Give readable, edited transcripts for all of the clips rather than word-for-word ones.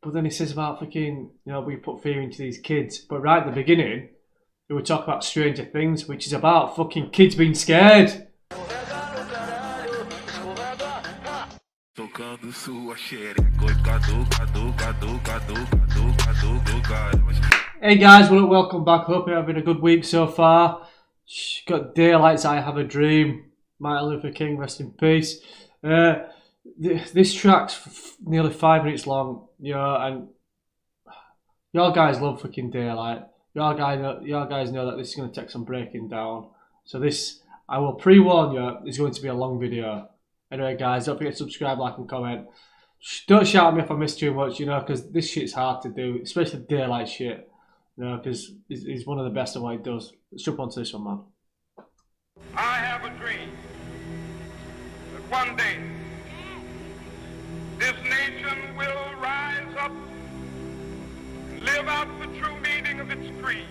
But then he says about fucking, we put fear into these kids. But right at the beginning, we would talk about Stranger Things, which is about fucking kids being scared. Hey guys, well, welcome back. Hope you're having a good week so far. Got Daylyt's I Have a Dream. Martin Luther King, rest in peace. This track's nearly 5 minutes long, and y'all guys love fucking Daylyt. Y'all guys know that this is going to take some breaking down. So this, I will pre-warn you, is going to be a long video. Anyway guys, don't forget to subscribe, like and comment. Don't shout at me if I miss too much, because this shit's hard to do, especially Daylyt shit, because he's one of the best at what he does. Let's jump onto this one, man. I have a dream that one day this nation will rise up and live out the true meaning of its creed.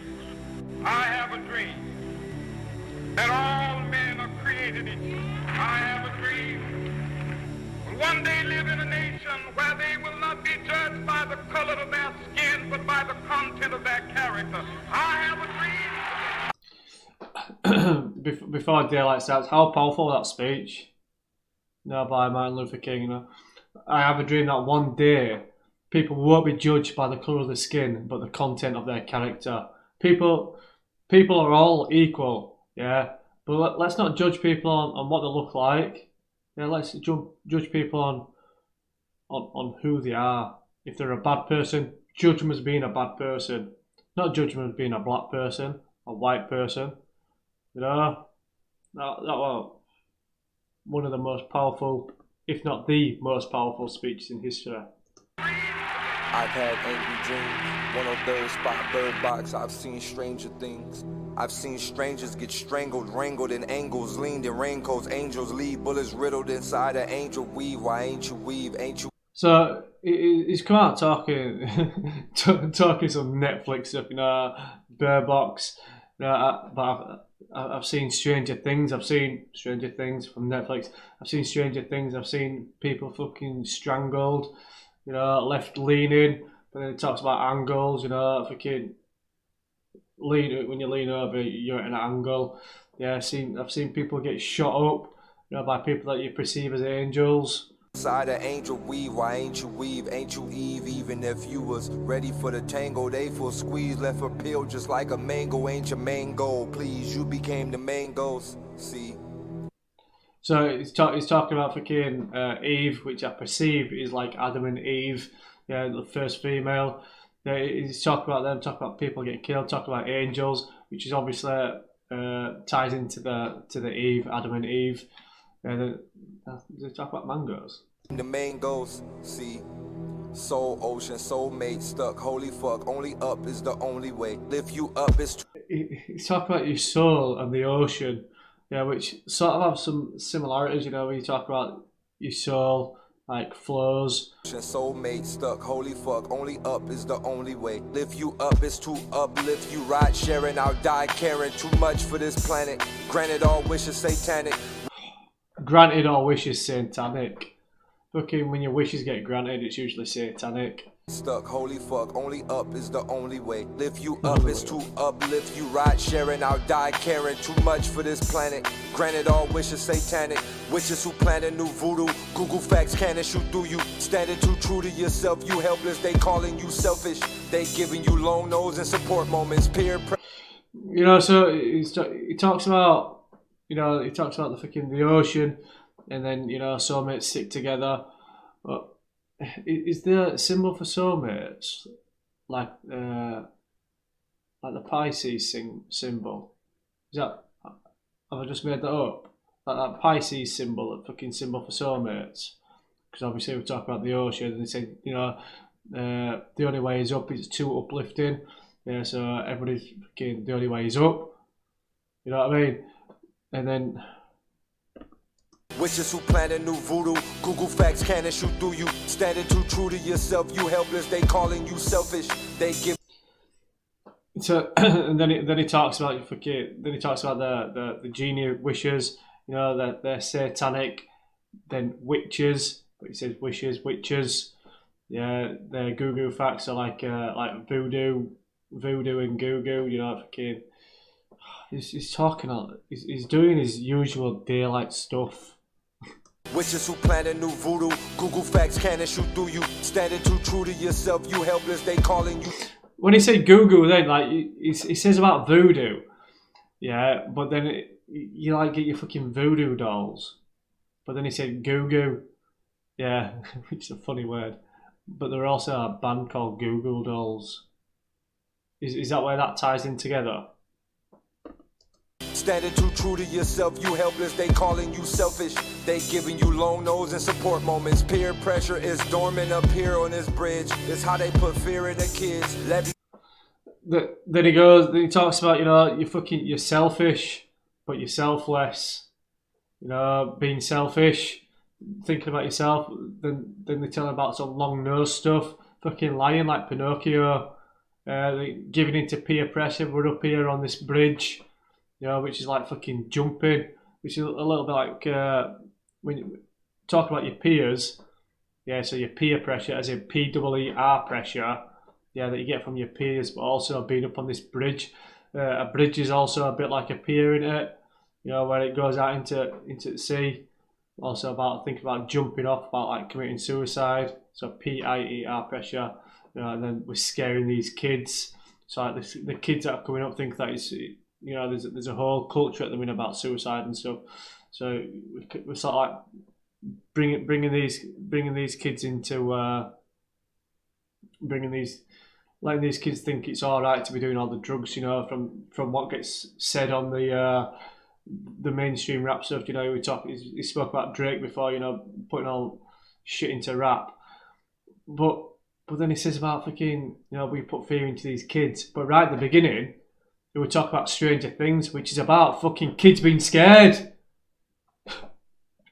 I have a dream that all men are created equal. I have a dream will one day live in a nation where they will not be judged by the color of their skin, but by the content of their character. I have a dream. Before Daylyt starts, how powerful that speech? By Martin Luther King. I have a dream that one day people won't be judged by the colour of the skin, but the content of their character. People are all equal, yeah. But let's not judge people on what they look like. Yeah, let's judge people on who they are. If they're a bad person, judge them as being a bad person. Not judge them as being a black person, a white person. That was one of the most powerful, if not the most powerful speeches in history. I've had angry dreams, 103rd spot, bird box. I've seen stranger things. I've seen strangers get strangled, wrangled in angles, leaned in raincoats, angels leave, bullets riddled inside an angel weave. Why ain't you weave? Ain't you? So he's come out talking some Netflix stuff, Bird Box. But I've seen Stranger Things. I've seen Stranger Things from Netflix. I've seen Stranger Things. I've seen people fucking strangled, left leaning. But then it talks about angles, fucking lean. When you lean over, you're at an angle. Yeah, I've seen people get shot up, by people that you perceive as angels. Side of angel weave, why ain't you weave? Ain't you Eve? Even if you was ready for the tango, they full squeeze, left her peel just like a mango. Ain't your mango, please, you became the mangoes. See. So he's talking about fucking Eve, which I perceive is like Adam and Eve, the first female. He's talking about them, talking about people getting killed, talking about angels, which is obviously ties into the Eve, Adam and Eve. They talk about mangoes. The mangoes, see. Soul ocean, soulmate stuck. Holy fuck, only up is the only way. Lift you up is. He's talking about your soul and the ocean, which sort of have some similarities. When you talk about your soul, like flows. Soulmate stuck. Holy fuck, only up is the only way. Lift you up is to uplift you. Ride sharing, I'll die caring. Too much for this planet. Granted, all wishes satanic. Granted, all wishes satanic. Fucking when your wishes get granted, it's usually satanic. Stuck, holy fuck, only up is the only way. Lift you up is to uplift you. Ride sharing, I'll die caring. Too much for this planet. Granted, all wishes satanic. Witches who planted new voodoo. Google facts can't shoot through you. Standing too true to yourself, you helpless. They calling you selfish. They giving you long nose and support moments. Peer pressure. So he talks about. He talks about the ocean, and then soulmates stick together. But is there a symbol for soulmates like the Pisces symbol? Is that, have I just made that up? Like that Pisces symbol, that fucking symbol for soulmates? Because obviously we talk about the ocean, and they say the only way is up. It's too uplifting. Yeah, so everybody's fucking the only way is up. You know what I mean? And then witches who plan a new voodoo. Google facts can't shoot through you. Standing too true to yourself, you helpless. They calling you selfish. They give. So and then he talks about the genie wishes. That they're satanic. Then witches, but he says wishes, witches. Yeah, the goo goo facts are like voodoo and goo goo. You know, fucking. He's talking. He's doing his usual Daylyt stuff. Witches who plan a new voodoo. Google facts can't shoot through you. Standing too true to yourself, you helpless, they calling you. When he said goo goo, then like he says about voodoo, yeah, but then you like get your fucking voodoo dolls, but then he said goo goo, yeah, which is a funny word. But there are also a band called Google Dolls. Is that where that ties in together? Standing too true to yourself, you helpless, they calling you selfish. They giving you long nose and support moments. Peer pressure is dormant up here on this bridge. It's how they put fear in the kids. Then he talks about, you're selfish, but you're selfless. You know, being selfish, thinking about yourself. Then they tell him about some long nose stuff, fucking lying like Pinocchio, giving into peer pressure. We're up here on this bridge, which is like fucking jumping, which is a little bit like when you talk about your peers, so your peer pressure, as in PEER pressure, that you get from your peers, but also being up on this bridge. A bridge is also a bit like a pier in it, where it goes out into the sea. Also thinking about jumping off, about like committing suicide. So PIER pressure, and then we're scaring these kids. So like the kids that are coming up think that it's, there's a whole culture at the minute about suicide and stuff. So we're sort of like bringing these kids into letting these kids think it's all right to be doing all the drugs. From what gets said on the mainstream rap stuff. He spoke about Drake before. Putting all shit into rap, but then he says about fucking we put fear into these kids. But right at the beginning, we talk about Stranger Things, which is about fucking kids being scared.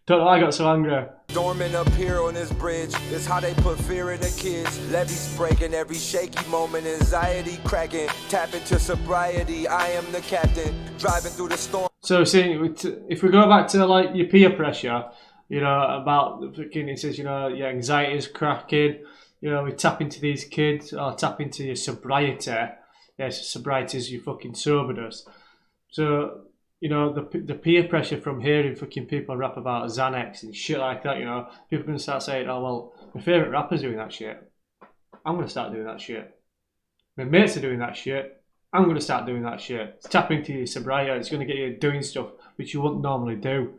Don't know why I got so angry. Dormant up here on this bridge, it's how they put fear in the kids. Levees breaking, every shaky moment, anxiety cracking. Tap into sobriety, I am the captain, driving through the storm. So see, if we go back to like your peer pressure, about the fucking, it says, your anxiety is cracking. We tap into these kids, or tap into your sobriety. So sobriety is your fucking soberness. So, the peer pressure from hearing fucking people rap about Xanax and shit like that, people are going to start saying, oh, well, my favourite rapper's doing that shit. I'm going to start doing that shit. My mates are doing that shit. I'm going to start doing that shit. It's tapping into your sobriety. It's going to get you doing stuff which you wouldn't normally do.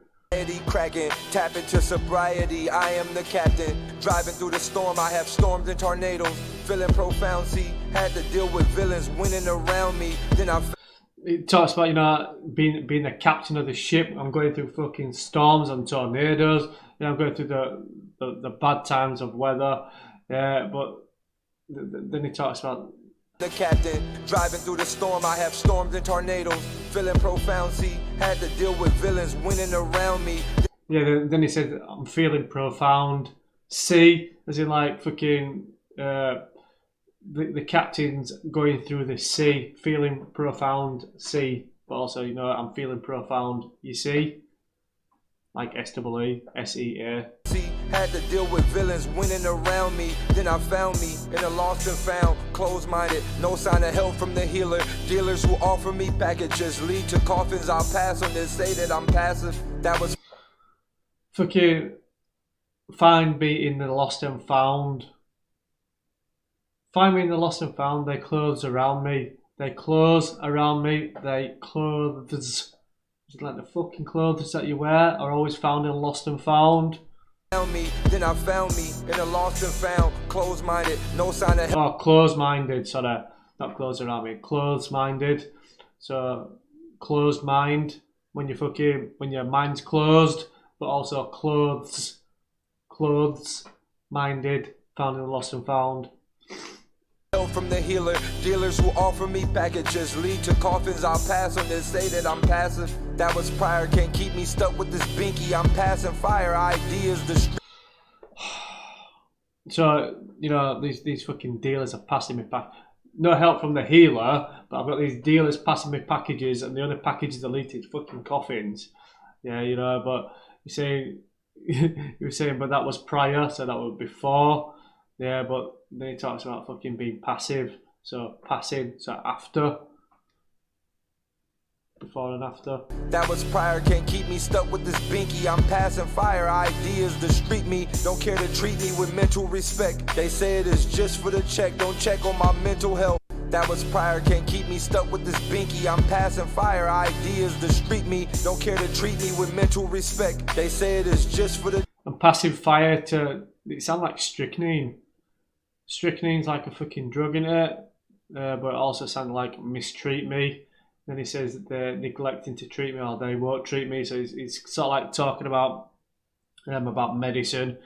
Cracking, tap into sobriety, I am the captain, driving through the storm, I have storms and tornadoes, feeling profound, see, had to deal with villains winning around me, then it talks about, being the captain of the ship. I'm going through fucking storms and tornadoes. I'm going through the bad times of weather. But then he talks about the captain, driving through the storm, I have storms and tornadoes, feeling profound, see, had to deal with villains winning around me. Yeah, then he said, I'm feeling profound. See, as in like fucking... The captain's going through the sea, feeling profound, see, but also, I'm feeling profound, you see, like SEE. See, had to deal with villains winning around me, then I found me in a lost and found, closed-minded, no sign of help from the healer, dealers who offer me packages, lead to coffins, I'll pass on this, say that I'm passive, that was... Fucking find me in the lost and found. Find me in the lost and found, they clothes around me. They clothes around me, they clothes. Like the fucking clothes that you wear are always found in lost and found. Me, then I found me in a lost and found, closed-minded, no sign of... Oh, closed-minded, sorry. Not clothes around me, closed-minded. So, closed mind, when your mind's closed, but also clothes, minded, found in the lost and found. From the healer, dealers who offer me packages, lead to coffins, I'll pass on this, say that I'm passive, that was prior, can't keep me stuck with this binky, I'm passing fire, ideas, the... So, these fucking dealers are passing me back, no help from the healer, but I've got these dealers passing me packages, and the only packages that lead to fucking coffins, but you're saying, but that was prior, so that was before. Yeah, but then he talks about fucking being passive. So passing, so after. Before and after. That was prior, can't keep me stuck with this binky. I'm passing fire, ideas to street me. Don't care to treat me with mental respect. They say it is just for the check, don't check on my mental health. That was prior, can't keep me stuck with this binky. I'm passing fire, ideas to street me. Don't care to treat me with mental respect. They say it is just for the... I'm passing fire to... It sounds like strychnine. Strychnine's like a fucking drug in it. But it also sounds like mistreat me. Then he says that they're neglecting to treat me or they won't treat me. So he's sort of like talking about medicine,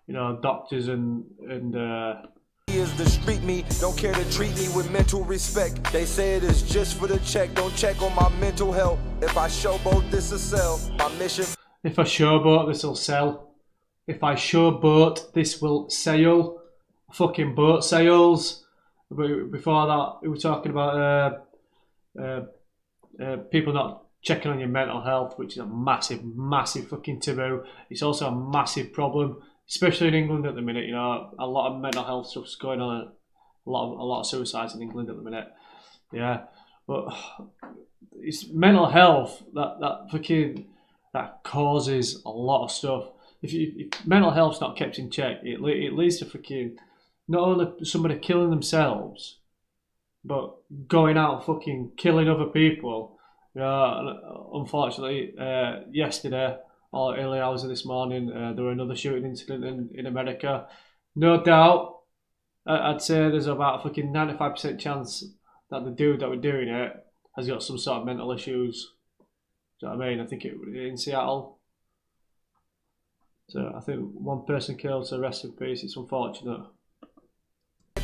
you know, doctors and is to street me, don't care to treat me with mental respect. They say it is just for the check, don't check on my mental health. If I showboat, this will sell. My mission. If I showboat, this will sell. If I showboat, this will sail. Fucking boat sales. Before that, we were talking about people not checking on your mental health, which is a massive, massive fucking taboo. It's also a massive problem, especially in England at the minute. You know, a lot of mental health stuff's going on. A lot of suicides in England at the minute. Yeah, but it's mental health that causes a lot of stuff. If mental health's not kept in check, it leads to fucking not only somebody killing themselves, but going out and fucking killing other people. Unfortunately, yesterday or early hours of this morning, there were another shooting incident in America. No doubt, I'd say there's about a fucking 95% chance that the dude that was doing it has got some sort of mental issues. Do you know what I mean? I think it was in Seattle. So I think one person killed, so rest in peace. It's unfortunate.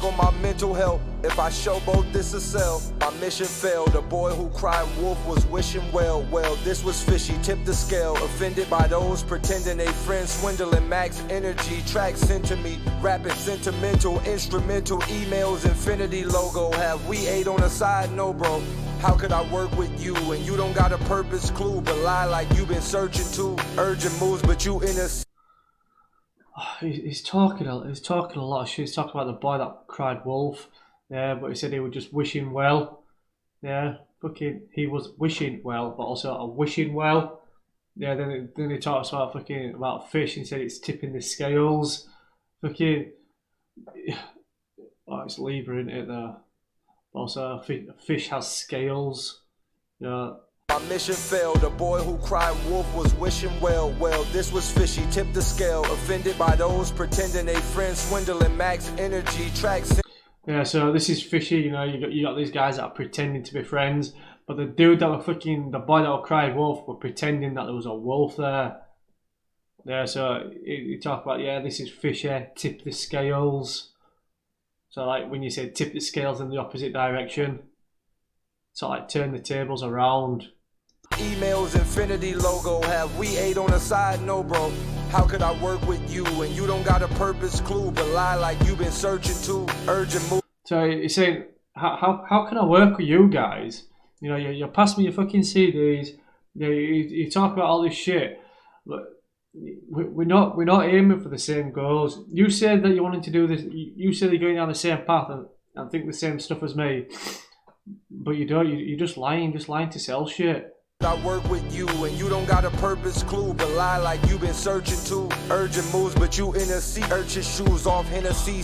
On my mental health, if I showboat, this will sell. My mission failed. The boy who cried wolf was wishing well. Well, this was fishy, tipped the scale. Offended by those pretending they friends, swindling max energy. Tracks sent to me, rapping sentimental, instrumental emails, infinity logo. Have we ate on the side? No, bro. How could I work with you and you don't got a purpose clue, but lie like you been searching to urgent moves, but you in a... He's talking a lot of shit. He's talking about the boy that cried wolf. Yeah, but he said he was just wishing well. Yeah, fucking, he was wishing well, but also a wishing well. Yeah, then he talks about fucking about fish. He said it's tipping the scales. Fucking, oh, it's Libra, isn't it? There. Also, a fish has scales. Yeah. My mission failed. The boy who cried wolf was wishing well. Well, this was fishy, tipped the scale. Offended by those pretending they friends, swindling max energy. Tracks. Yeah, so this is fishy. You know, you got these guys that are pretending to be friends, but the dude that were fucking the boy that cried wolf were pretending that there was a wolf there. Yeah, so you talk about, yeah, this is fishy, tip the scales. So like when you say tip the scales in the opposite direction, so like turn the tables around. Emails, infinity logo. Have we ate on the side? No, bro. How could I work with you and you don't got a purpose clue, but lie like you been searching to urgent move? So he's saying, how can I work with you guys? You know, you pass me your fucking CDs. You talk about all this shit, but we're not aiming for the same goals. You said that you wanted to do this. You said you're going down the same path and think the same stuff as me, but you don't. You're just lying to sell shit. I work with you and you don't got a purpose clue, but lie like you been searching to urgent moves, but you in a sea urchin shoes off Hennessy.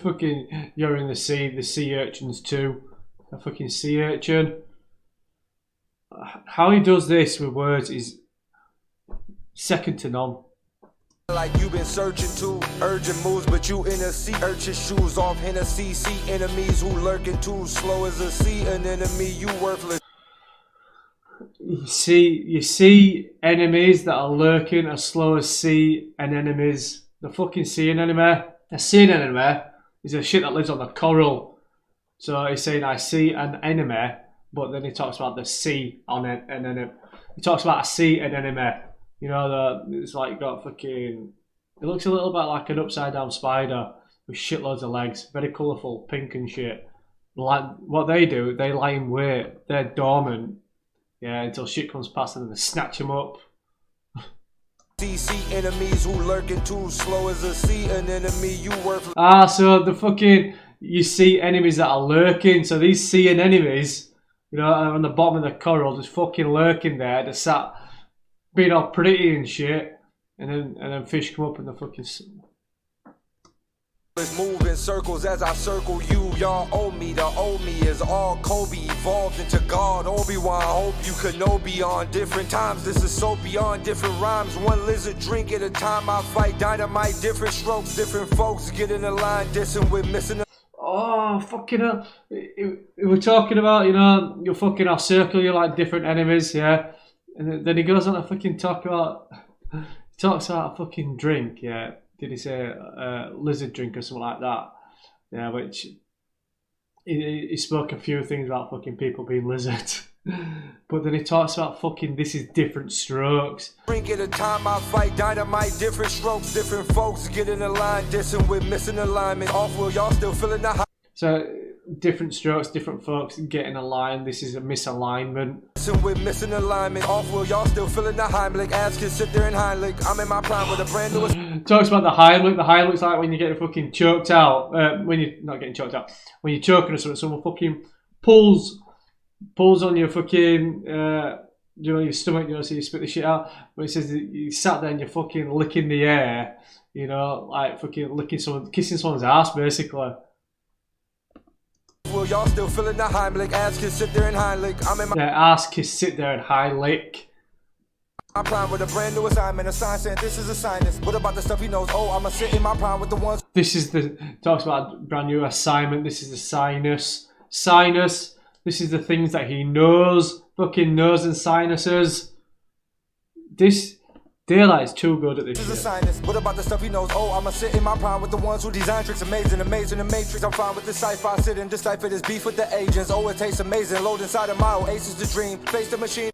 Fucking, you're in the sea urchins too. A fucking sea urchin. How he does this with words is second to none. Like you been searching to urgent moves, but you in a sea urchin shoes off Hennessy. See enemies who lurking too slow as a sea anemone. You worthless. You see enemies that are lurking as slow as sea anemones. The fucking sea anemone. A sea anemone is a shit that lives on the coral. So he's saying I see an enemy, but then he talks about the sea on it, and then he talks about a sea anemone. You know, it's like got fucking... It looks a little bit like an upside down spider with shitloads of legs. Very colourful, pink and shit. Like, what they do, they lie in wait. They're dormant. Yeah, until shit comes past them and they snatch them up. See enemies who lurking too slow as a sea an enemy you worthless. Ah, so the fucking, you see enemies that are lurking. So these seeing enemies, you know, are on the bottom of the coral, just fucking lurking there, just sat being all pretty and shit, and then fish come up and the fucking. Move in circles as I circle you. Y'all owe me. The owe me is all Kobe evolved into God. Obi-Wan, hope you Kenobi on different times. This is so beyond different rhymes. One lizard drink at a time. I fight dynamite. Different strokes, different folks get in the line. Dissing with missing. Oh fucking hell! We're talking about, you know, you fucking I'll circle you like different enemies, yeah. And then he goes on to fucking talk about. He talks about a fucking drink, yeah. Did he say lizard drink or something like that? Yeah, which he spoke a few things about fucking people being lizards. But then he talks about fucking this is different strokes. Drink at a time, I fight dynamite, different strokes, different folks get in the line, dissing with missing alignment. Off will y'all still feeling the high. So different strokes, different folks get in a line. This is a misalignment. With missing alignment, off will y'all still feeling the Heimlich. Ass can sit there and Heimlich. I'm in my prime with a brand new. Talks about the Heimlich. The Heimlich's like when you get fucking choked out. When you're not getting choked out. When you're choking or something, someone fucking pulls on your fucking, you know, your stomach, you know, so you spit the shit out. But it says that you sat there and you're fucking licking the air, you know, like fucking kissing someone's ass, basically. Will y'all still feeling the Heimlich? Ass can sit there and Heimlich. I'm in my ass can sit there and Heimlich. I'm prime with a brand new assignment. A sign saying this is a sinus. What about the stuff he knows? Oh, I'ma sit in my prime with the ones. This is talks about brand new assignment. This is the sinus. Sinus. This is the things that he knows. Fucking knows and sinuses. This Daylyt is too good at this shit. Sinus. What about the stuff he knows? Oh, I'ma sit in my prime with the ones who design tricks. Amazing the matrix. I'm fine with the sci-fi. Sit and decipher this beef with the agents. Oh, it tastes amazing. Load inside of my ace is the dream. Face the machine.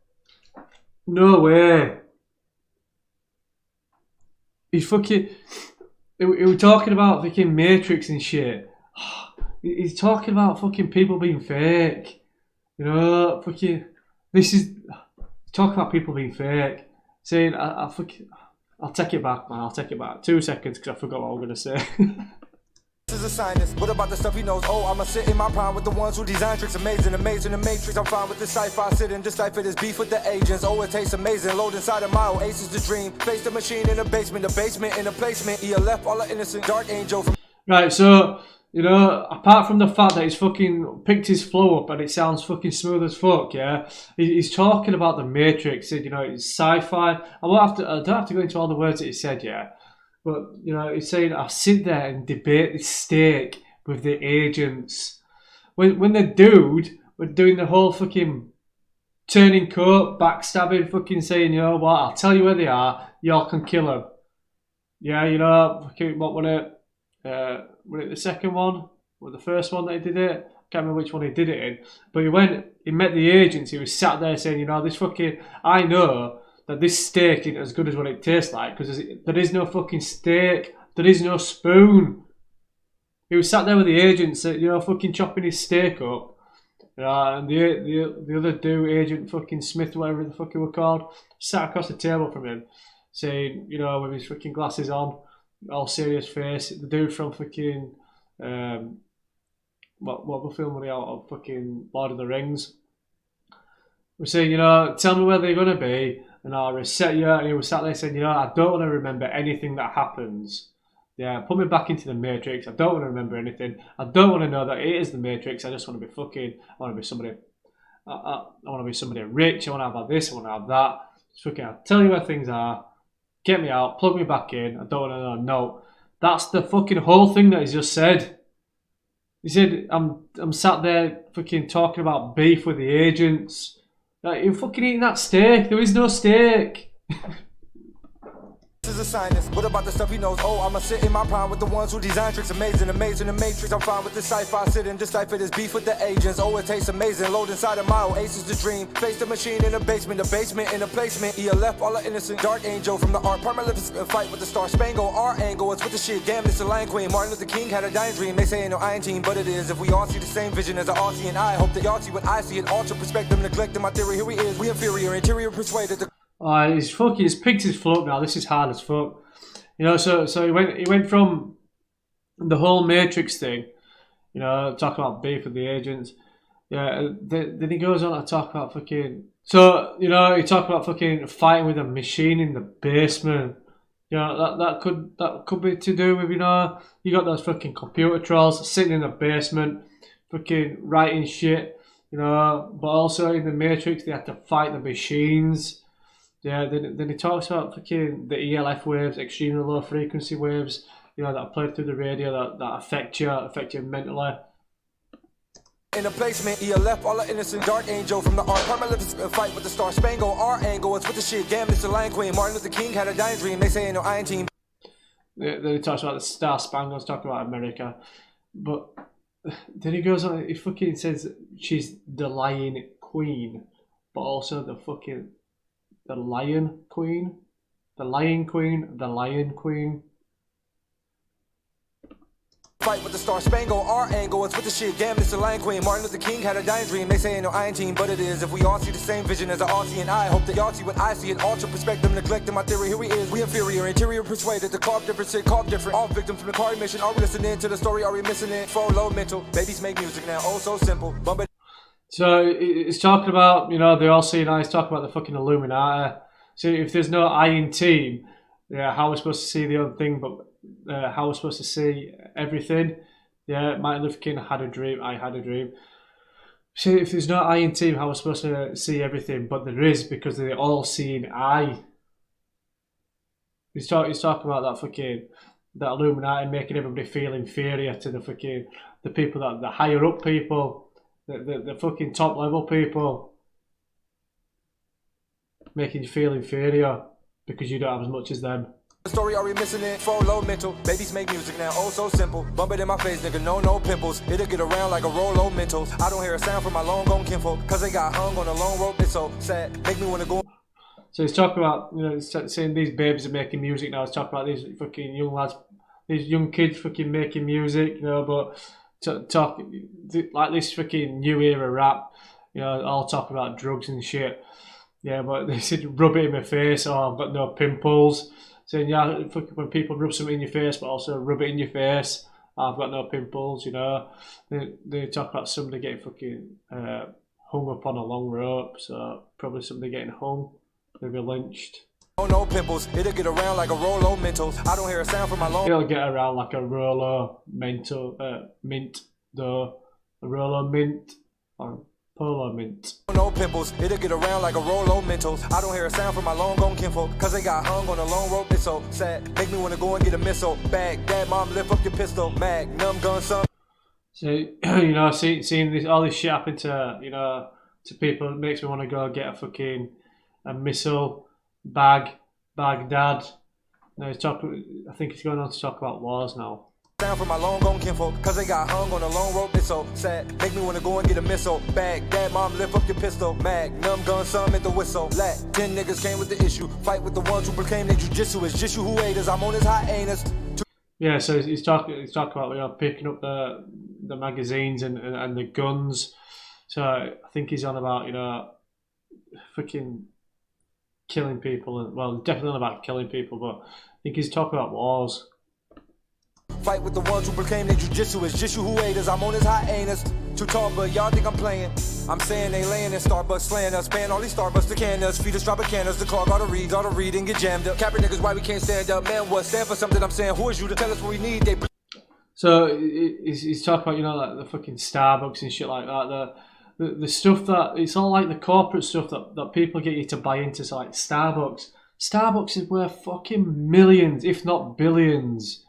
No way. He's fucking. He was talking about fucking Matrix and shit. He's talking about fucking people being fake. You know, fucking. This is. Talking about people being fake. Saying, I'll take it back, man. I'll take it back. 2 seconds because I forgot what I was going to say. This is a sinus. What about the stuff he knows? Oh, I'ma sit in my prime with the ones who design tricks. Amazing the matrix. I'm fine with the sci-fi. Sit and decipher this beef with the agents. Oh, it tastes amazing. Load inside of my ace is the dream. Face the machine in the basement in the placement. He left all the innocent dark angel from. Right, so, you know, apart from the fact that he's fucking picked his flow up and it sounds fucking smooth as fuck, yeah, he's talking about the Matrix. Said, you know, it's sci-fi. I don't have to go into all the words that he said, yeah. But, you know, he's saying, I sit there and debate this steak with the agents. When the dude was doing the whole fucking turning coat, backstabbing, fucking saying, you know what, I'll tell you where they are, y'all can kill them. Yeah, you know, fucking, what was it the second one? Or the first one that he did it? I can't remember which one he did it in. But he met the agents, he was sat there saying, you know, this fucking, I know that this steak isn't as good as what it tastes like because there is no fucking steak, there is no spoon. He was sat there with the agents, you know, fucking chopping his steak up. And the other dude, Agent fucking Smith, whatever the fuck he was called, sat across the table from him, saying, you know, with his fucking glasses on, all serious face. The dude from fucking what film were they out of? Fucking Lord of the Rings. We're saying, you know, tell me where they're gonna be. And I'll reset you, and he was sat there saying, you know, I don't want to remember anything that happens. Yeah, put me back into the Matrix. I don't want to remember anything. I don't want to know that it is the Matrix. I just want to be fucking, I want to be somebody, I want to be somebody rich. I want to have this, I want to have that. Just fucking, I'll tell you where things are. Get me out, plug me back in. I don't want to know. No. That's the fucking whole thing that he's just said. He said, I'm sat there fucking talking about beef with the agents. Like, you're fucking eating that steak. There is no steak. This is a sinus. What about the stuff he knows? Oh, I'ma sit in my prime with the ones who design tricks. Amazing the matrix. I'm fine with the sci-fi. Sit and decipher this beef with the agents. Oh, it tastes amazing. Load inside of my ace is the dream. Face the machine in the basement in the placement. He left all the innocent dark angel from the art. Part my lips and fight with the star spangle. Our angle, it's with the shit. Damn, it's the Lion Queen. Martin Luther King had a dying dream. They say ain't no iron team, but it is. If we all see the same vision as an Aussie and I hope that y'all see what I see. It alter perspective, neglecting my theory. Here he is. We inferior, interior persuaded. He's fucking. He's picked his float now. This is hard as fuck. You know. So he went from the whole Matrix thing. You know, talk about beef with the agents. Yeah. Then he goes on to talk about fucking. So you know, he talked about fucking fighting with a machine in the basement. You know, that could be to do with, you know, you got those fucking computer trolls sitting in the basement, fucking writing shit, you know. But also in the Matrix, they had to fight the machines. Yeah. Then he talks about fucking the ELF waves, extremely low frequency waves, you know, that are played through the radio that affect you mentally. In a placement, ELF, all the innocent dark angel from the art. Parmaleficent fight with the Star Spangled. Our angle, it's with the shit. Gambit, the Lion Queen. Martin Luther King had a dying dream. They say ain't no iron team. Then he talks about the Star Spangled, talking about America. But then he goes on, he fucking says she's the Lion Queen, but also the Lion Queen. The Lion Queen, the Lion Queen. Fight with the Star Spangled, our angle, it's with the shit. Gambit, the Lion Queen. Martin Luther King had a dying dream. They say ain't no iron team, but it is. If we all see the same vision as an Aussie and I hope that y'all see what I see. An altered perspective, neglecting my theory. Here we is, we inferior, interior persuaded. The carve different, shit carve different. All victims from the car mission. Are we listening to the story? Are we missing it? For low mental. Babies make music now, oh so simple. Bump. So it's talking about, you know, they all see now. He's talking about the fucking Illuminati. So if there's no iron team, yeah, how are we supposed to see the other thing? But how are we supposed to see everything? Yeah, Martin Luther King had a dream. I had a dream. So if there's no iron team, how are we supposed to see everything? But there is, because they're all seeing eye. He's talking about that fucking, that Illuminati making everybody feel inferior to the people that the higher up people, the fucking top level people, making you feel inferior because you don't have as much as them. Story, are we missing it? For low mental. Babies make music now, oh so simple. Bump it in my face, nigga, no pimples. It'll get around like a roll of mentals. I don't hear a sound from my long gone kinfolk, cause they got hung on a long rope. It's so sad, make me wanna go. So he's talking about, you know, saying these babies are making music now. He's talking about these fucking young lads, these young kids fucking making music, you know, but talk like this fucking new era rap, you know, all talk about drugs and shit. Yeah, but they said rub it in my face, oh, I've got no pimples. Saying, yeah, when people rub something in your face, but also rub it in your face, I've got no pimples, you know. They talk about somebody getting fucking hung up on a long rope, so probably somebody getting hung, maybe lynched. Oh no pimples, it'll get around like a roll of mentals. I don't hear a sound from my long. It'll get around like a Rolo mint, though. A Rolo mint or Polo mint. No pimples, it'll get around like a roll of mentals. I don't hear a sound from my long gone kinfolk, cause they got hung on a long rope. It's so sad, make me wanna go and get a missile. Bag, dad, mom, lift up your pistol. Magnum gun, son. So, you know, seeing this, all this shit happen to, you know, to people, it makes me want to go get a missile, Baghdad. No, I think he's going on to talk about wars now. Sound from my long gone kinfolk, cause they got hung on a long rope. It's so sad, make me wanna go and get a missile. Bag, dad, mom, lift up your pistol. Magnum gun, some at the whistle. 10 niggas came with the issue. Fight with the ones who proclaim they jujitsu. It's just you who haters. I'm on his hiatus. Yeah, so he's talking about, you know, picking up the magazines and the guns. So I think he's on about, you know, fucking killing people. And, well, definitely not about killing people, but I think he's talking about wars. Fight with the ones who proclaim they jujitsu. It's just you who haters. I'm on his hiatus. Too tall, but y'all think I'm playing. I'm saying they laying in Starbucks, slaying us, paying all these Starbucks to can us, feed us dropping cannons, the car gotta read and get jammed up. Capping niggas, why we can't stand up, man? What stand for something? I'm saying, who is you to tell us what we need? They. So he's talking about, you know, like the fucking Starbucks and shit like that. The stuff that it's all like the corporate stuff that people get you to buy into. So like Starbucks is worth fucking millions, if not billions.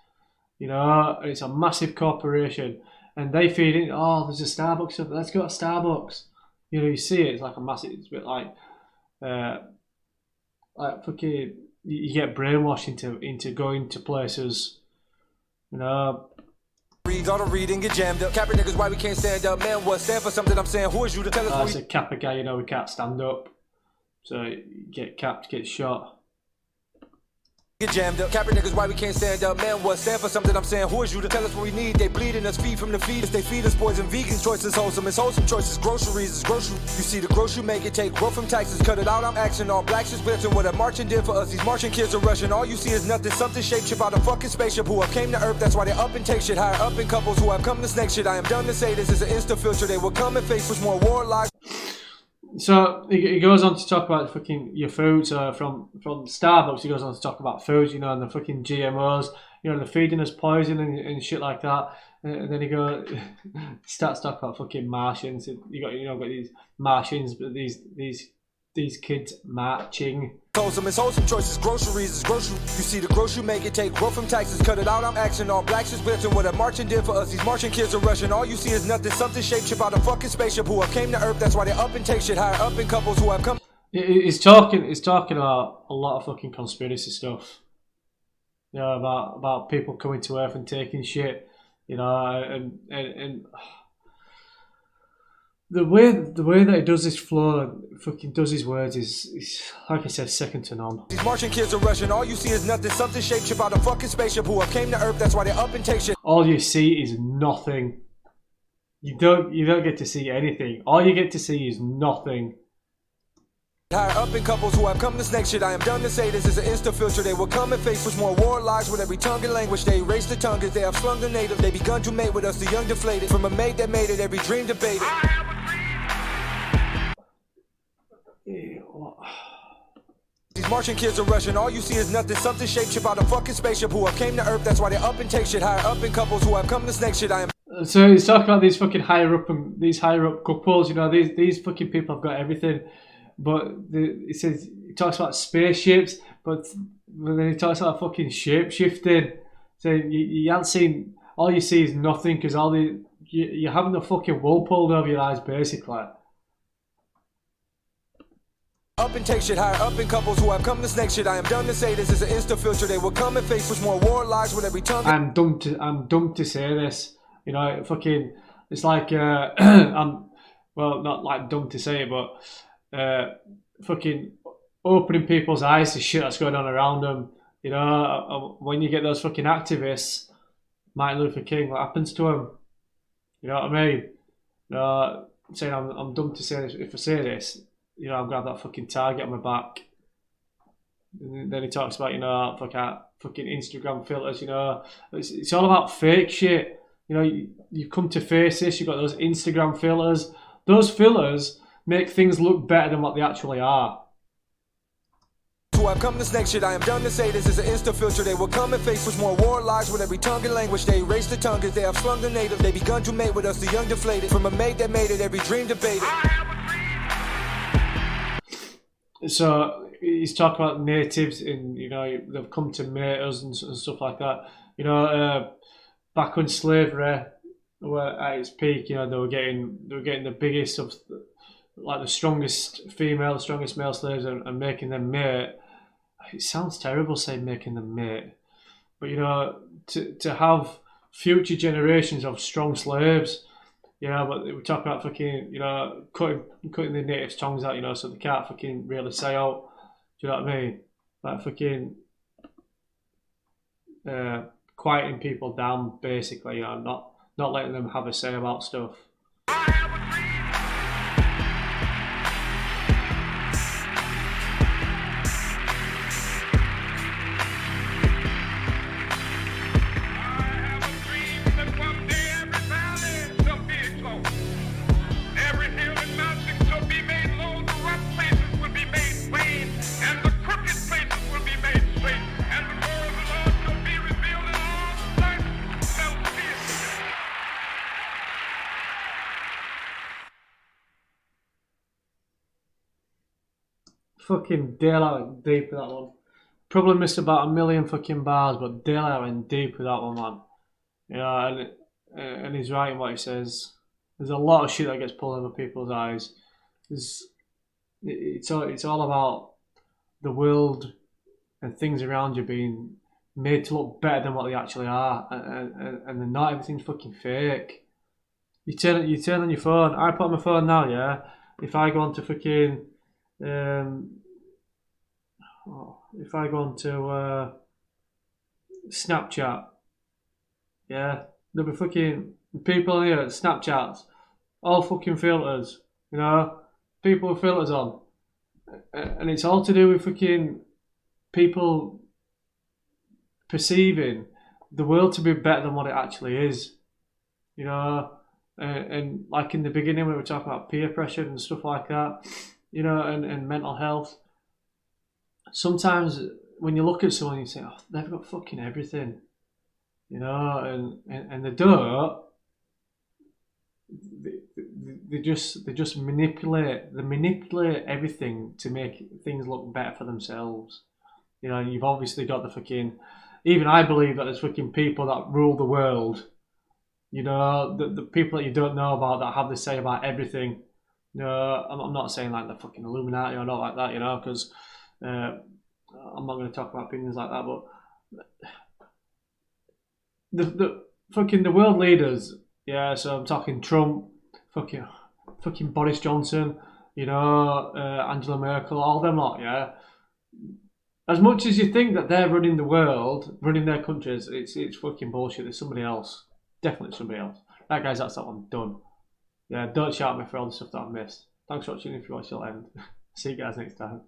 You know, it's a massive corporation, and they feed in. Oh, there's a Starbucks stuff. Let's go to Starbucks. You know, you see it. It's like a massive. It's a bit like fucking. You get brainwashed into going to places. You know. Gotta read and get jammed up. Capping niggas, why we can't stand up, man? What stand for something? I'm saying, who is you to tell us? It's a Kappa guy. You know, we can't stand up, so you get capped, get shot. Get jammed up. Capper niggas, why we can't stand up? Man, what? Stand for something, I'm saying. Who is you to tell us what we need? They bleeding us, feed from the feeders. They feed us poison. Vegan choices wholesome. It's wholesome choices. Groceries is grocery. You see the grocery make it take growth from taxes. Cut it out, I'm action. All blacks is blitzing. What a marching did for us. These marching kids are rushing. All you see is nothing. Something shaped chip out a fucking spaceship. Who have came to earth, that's why they up and take shit. Higher up in couples who have come to snake shit. I am done to say this is an insta filter. They will come and face with more warlocks. So he goes on to talk about fucking your foods from Starbucks. He goes on to talk about foods, you know, and the fucking GMOs, you know, they're feeding us poison and shit like that. And then he starts talking about fucking Martians. Got these Martians, but these kids marching. Wholesome, it's wholesome choices. Groceries is grocery. You see the grocery make it take growth from taxes. Cut it out, I'm action. All blacks is blitzing. What a marching did for us. These marching kids are rushing. All you see is nothing. Something shaped chip out a fucking spaceship. Who have came to earth, that's why they up and take shit. Higher up in couples who have come. He's talking about a lot of fucking conspiracy stuff. You know, about people coming to earth and taking shit. You know, and the way that he does this flow, fucking does his words is like I said, second to none. These marching kids are rushing. All you see is nothing. Something shaped chip out a fucking spaceship. Who have came to earth, that's why they up and take shit. All you see is nothing. You don't get to see anything. All you get to see is nothing. Higher up in couples who have come to snake shit. I am done to say this is an insta filter. They will come and face with more warlocks with every tongue and language. They erase the tongue as they have slung the native. They begun to mate with us, the young deflated. From a maid that made it, every dream debated. These marching kids are rushing. All you see is nothing. Something shaped chip out a fucking spaceship. Who have came to earth, that's why they up and take shit. Higher up in couples who have come to snake shit. I am. So he's talking about these fucking higher up couples. You know, these fucking people have got everything. But he talks about spaceships, but then he talks about fucking shape shifting. So you haven't seen. All you see is nothing because you're having the fucking wool pulled over your eyes, basically. Up and take shit. Higher up in couples who have come to snake shit. I am done to say this is an insta filter. They will come and face with more warlocks with every tongue. I'm dumb to say this. You know, fucking. It's like I'm not like dumb to say it, but. Fucking opening people's eyes to shit that's going on around them. You know, when you get those fucking activists, Martin Luther King, what happens to him? You know what I mean? Saying I'm dumb to say this. If I say this, you know, I'm gonna have that fucking target on my back. And then he talks about, you know, fucking Instagram filters. You know, it's all about fake shit. You know, you come to face this. You've got those Instagram filters. Those fillers make things look better than what they actually are. Who have come to snake shit. I am done to say this is an insta filter. They will come and face with more warlocks with every tongue and language. They erase the tongue as they have slung the native. They begun to mate with us, the young deflated. From a maid that made it, every dream debated. So he's talking about natives, and you know they've come to mate us and stuff like that. You know, back when slavery were at its peak, you know they were getting the biggest of. Like the strongest female, the strongest male slaves and making them mate. It sounds terrible saying making them mate. But you know, to have future generations of strong slaves, you know, but we talk about fucking, you know, cutting the natives' tongues out, you know, so they can't fucking really say out. Do you know what I mean? Like fucking quieting people down basically, you know, not letting them have a say about stuff. Fucking Daylyt went deep with that one. Probably missed about 1 million fucking bars, but Daylyt went deep with that one, man. You know, and he's right in what he says. There's a lot of shit that gets pulled over people's eyes. It's all about the world and things around you being made to look better than what they actually are, and then not everything's fucking fake. You turn on your phone. I put on my phone now, yeah. If I go on to fucking if I go on to Snapchat. Yeah, there'll be fucking people here, Snapchats, all fucking filters, you know, people with filters on. And it's all to do with fucking people perceiving the world to be better than what it actually is, you know. And like in the beginning, we were talking about peer pressure and stuff like that, you know, and mental health. Sometimes when you look at someone, you say, oh, they've got fucking everything, you know, and they don't. They just manipulate everything to make things look better for themselves. You know, you've obviously got the fucking. Even I believe that there's fucking people that rule the world. You know, the people that you don't know about that have the say about everything. You know, I'm not saying like the fucking Illuminati or not like that. You know, because I'm not going to talk about opinions like that. But the fucking the world leaders. Yeah, so I'm talking Trump, fucking Boris Johnson, you know, Angela Merkel, all them lot, yeah. As much as you think that they're running the world, running their countries, it's fucking bullshit. There's somebody else. Definitely somebody else. Right, guys, that's that one done. Yeah, don't shout at me for all the stuff that I've missed. Thanks for watching. If you watch till the end. See you guys next time.